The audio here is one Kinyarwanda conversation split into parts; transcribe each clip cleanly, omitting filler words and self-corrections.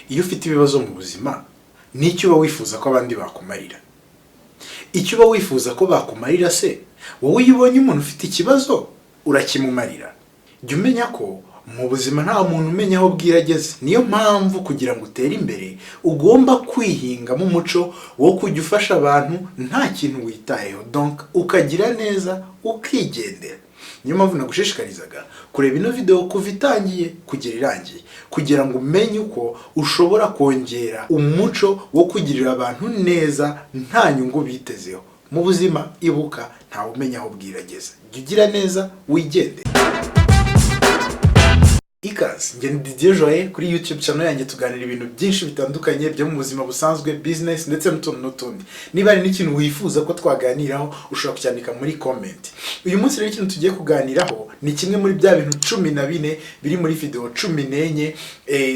iyo ufite ibibazo mu buzima n'icyo uba wifuza ko abandi bakumarira. Icyo uba wifuza ko bakumarira se, wowe iyo ubonye umuntu ufite ikibazo urakimumarira. Jya umenya ko mu buzima nta muntu umenya aho bwira ageze. Niyo mpamvu kugira ngo utere imbere ugomba kwihingamo umuco wo kujya ufasha abantu nta kintu witayeho, donc ukagira neza ukigendera. Niyo mpamvu nagushishikarizaga kureba ino video kuva itangiye kugera irangiye, kugira ngo umenye uko ushobora kongera umuco wo kugirira abantu neza nta nyungu bitezeho. Mu buzima ibuka ntawe umenya aho bwira ageze. Jya ugira neza wigendere. Ikaze, njye ni Didier Joye kuri YouTube channel yanjye tuganira ibintu byinshi bitandukanye byo mu buzima busanzwe, business ndetse n'utundi. Niba ari n'ikintu wifuza ko twaganiraho ushobora kucyandika muri comment. Uyu munsi rero ikintu tugiye kuganiraho ni kimwe muri bya bintu 14 biri muri video 14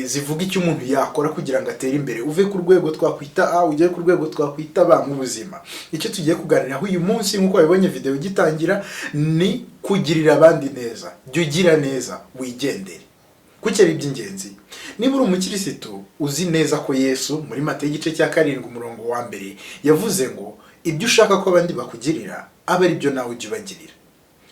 zivuga icyo umuntu yakora kugira ngo atere imbere, uve ku rwego twakwita A ujye ku rwego twakwita B mu buzima. Icyo tugiye kuganiraho uyu munsi nkuko wabonye video igitangira ni kugirira abandi neza. Jya ugira neza wigendere. Kuki ari iby'ingenzi? Niba uri umukirisitu uzi neza ko Yesu muri Mateyo igice cya 7 umurongo wa 1 yavuze ngo ibyo ushaka ko abandi bakugirira abe ari byo nawe ujye ubagirira.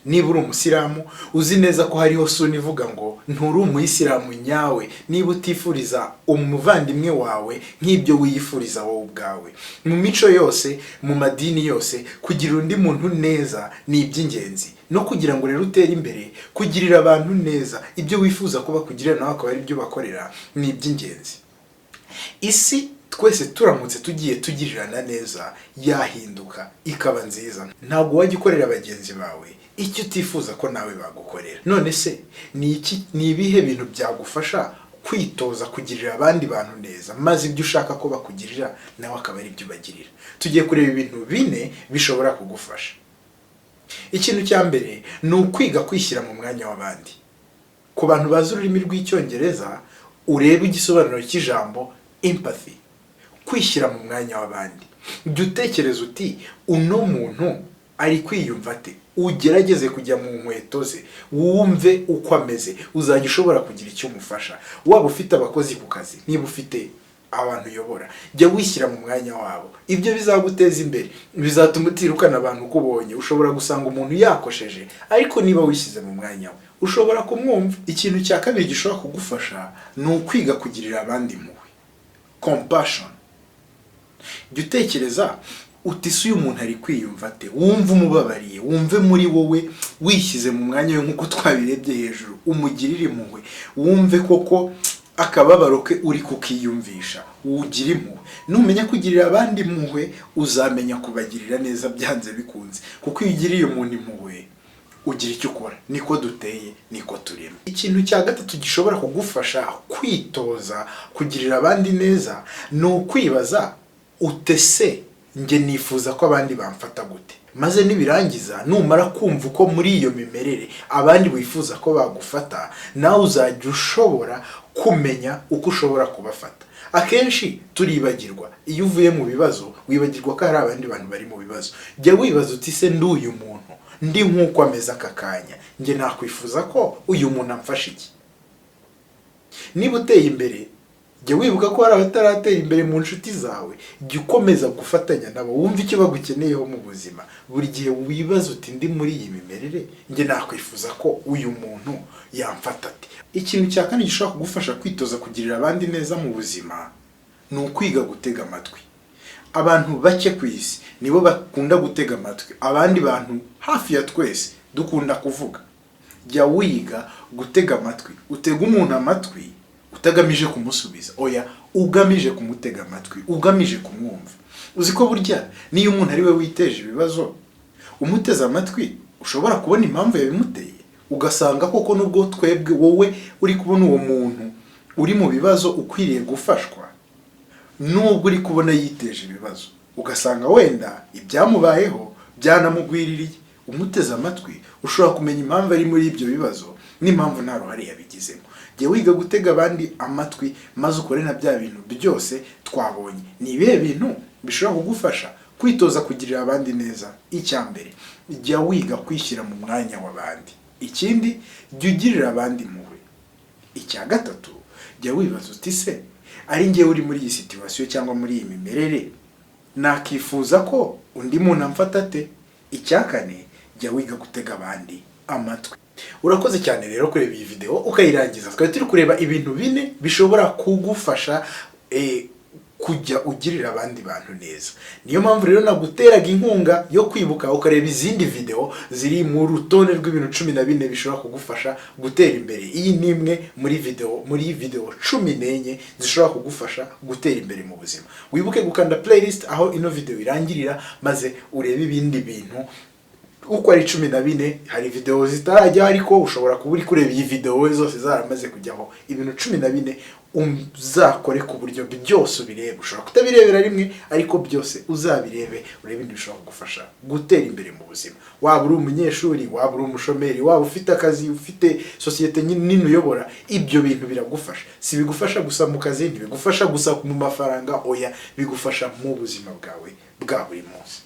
Niba uri umusilamu uzi neza ko hariho suna ivuga ngo nturi umuyisilamu nyawe niba utifuriza umuvandimwe wawe nk'ibyo wiyifuriza wowe ubwawe. Mu mico yose, mu madini yose, kugira undi muntu neza ni iby'ingenzi. No kugira ngo rero utere imbere, kugirira abantu neza, ibyo wifuza ko bakugirira nawe akaba ari byo bakorera, ni iby'ingenzi. Isi twese turamutse tugiye tugirirana neza yahinduka ikaba nziza. Ntabwo wajya ukorera bagenzi bawe icyo utifuza ko nawe bagukorera. None se ni ibihe bintu byagufasha kwitoza kugirira abandi bantu neza, maze ibyo ushaka ko bakugirira nawe akaba ari byo bagirira? Tugiye kureba ibintu 4 bishobora kugufasha. Ikintu cya mbere ni ukwiga kwishyira mu mwanya w'abandi. Ku bantu bazi ururimi rw'icyongereza, urebe igisobanuro cy'ijambo empathy, kwishyira mu mwanya w'abandi. Jya utekereza uti uno muntu ari kwiyumva ate, ugerageze kujya mu nkweto ze, wumve uko ameze, uzajya ushobora kugira icyo umufasha. Waba ufite abakozi ku kazi, niba ufite abantu uyobora, jya wishyira mu mwanya wabo. Ibyo bizaguteza imbere, bizatuma utirukana abantu ukubonye. Ushobora gusanga umuntu yakosheje, ariko niba wishyize mu mwanya we ushobora kumwumva. Ikintu cya kabiri gishobora kugufasha ni ukwiga kugirira abandi impuhwe, compassion. Jya utekereza uti se uyu muntu ari kwiyumva ate, wumve umubabariye, wumve muri wowe wishyize mu mwanya we nk'uko twabirebye hejuru, umugirire impuhwe, wumve koko akababaro ke uri kukiyumvisha, ugira impuhwe. Numenya kugirira abandi impuhwe uzamenya kubagirira neza byanze bikunze, kuko iyo ugiriye umuntu impuhwe ugira icyo ukora. Niko duteye, niko turema. Ikintu cya gatatu gishobora kugufasha kwitoza kugirira abandi neza ni ukwibaza utese nge nifuza ko abandi bamfata gute, maze nibirangiza numara kumva uko muri iyo mimerere abandi wifuza ko bagufata, nawe uzajya ushobora kumenya uko ushobora kubafata. Akenshi turibagirwa, iyo uvuye mu bibazo wibagirwa ko hari abandi bantu bari mu bibazo. Jya wibaza uti se nduyu muntu ndi nk'uko ameze aka kanya, nge nakwifuza ko uyu muntu amfasha iki? Niba uteye imbere, jya wibuka ko hari abataratera imbere mu nshuti zawe, jya ukomeza gufatanya nabo, wumve icyo bagukeneyeho mu buzima. Buri gihe wibaza uti ndi muri iyi mimerere, nge nakwifuza ko uyu muntu yamfata ate. Ikintu cya kane gishobora kugufasha kwitoza kugirira abandi neza mu buzima ni ukwiga gutega amatwi. Abantu bake ku isi nibo bakunda gutega amatwi, abandi bantu hafi ya twese dukunda kuvuga. Jya wiga gutega amatwi. Utega umuntu amatwi utagamije kumusubiza, oya, ugamije kumutega amatwi, ugamije kumwumva. Uzi ko burya niyo umuntu ari we witeje ibibazo, umuteze amatwi ushobora kubona impamvu yabimuteye, ugasanga koko nubwo twebwe wowe uri kubona uwo muntu uri mu bibazo ukwiriye gufashwa, nubwo uri kubona yiteje ibibazo, ugasanga wenda ibyamubayeho byanamugwiririye. Umuteze amatwi ushobora kumenya impamvu ari muri ibyo bibazo n'impamvu nta ruhare yabigizemo. Jya wiga gutega abandi amatwi, maze ukore na bya bintu byose twabonye. Ni ibihe bintu bishobora kugufasha kwitoza kugirira abandi neza? Icya mbere, jya wiga kwishyira mu mwanya w'abandi. Ikindi, jya ugirira abandi impuhwe. Icya gatatu, jya wibaza uti se ari njyewe uri muri iyi situation cyangwa muri iyi mimerere, nakifuza ko undi muntu amfata ate? Icya kane, jya wiga gutega abandi amatwi. Urakoze cyane rero kureba iyi video ukayirangiza. Twari turi kureba ibintu bine bishobora kugufasha kujya ugirira abandi bantu neza. Niyo mpamvu rero naguteraga inkunga yo kwibuka ukareba izindi video ziri mu rutonde rw'ibintu 14 bishobora kugufasha gutera imbere. Iyi ni imwe muri video 14 zishobora kugufasha gutera imbere mu buzima. Wibuke gukanda playlist aho ino video irangirira, maze urebe ibindi bintu uko ari 14. Hari video zitarajya, ariko ushobora kuba uri kureba iyi video zose zaramaze kujyaho ibintu 14. Uzakore ku buryo byose ubirebe. Ushobora kutabirebera rimwe, ariko byose uzabirebe, urebe ibindi bishobora kugufasha gutera imbere mu buzima. Waba uri umunyeshuri, waba uri umushomeri, waba ufite akazi, ufite societe nini uyobora, ibyo bintu biragufasha. Si bigufasha gusa mu kazi, ntibigufasha gusa mu mafaranga, oya, bigufasha mu buzima bwawe bwa buri munsi.